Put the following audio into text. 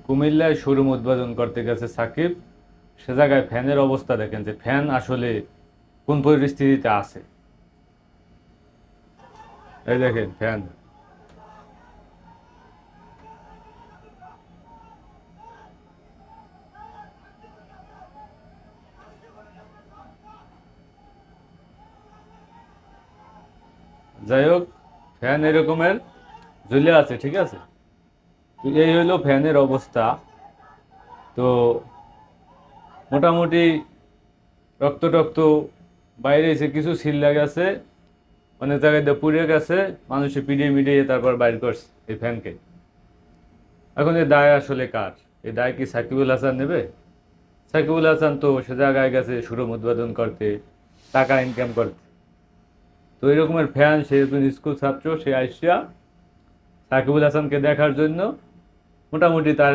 কুমিল্লায় শোরুম উদ্বোধন করতে গেছে সাকিব, সে জায়গায় ফ্যানের অবস্থা দেখেন যে ফ্যান আসলে কোন পরিস্থিতিতে আছে। এই দেখেন ফ্যান। যাই হোক, ফ্যান এরকমের ঝুলে আছে, ঠিক আছে। তো এই হলো ফ্যানের অবস্থা। তো মোটামুটি রক্ত টক্ত বাইরে এসে কিছু ছিল্লা গেছে, অনেক জায়গায় দিয়ে পুড়ে গেছে, মানুষে পিডিয়ে মিডিয়ে তারপর বাইর করছে এই ফ্যানকে। এখন এই দায় আসলে কার? এই দায় কি সাকিবুল হাসান নেবে? সাকিবুল হাসান তো সে জায়গায় গেছে শোরুম উদ্বোধন করতে, টাকা ইনকাম করতে। তো এই রকমের ফ্যান, সে একজন স্কুল ছাত্র, সে আইসিয়া সাকিবুল হাসানকে দেখার জন্য মোটামুটি তার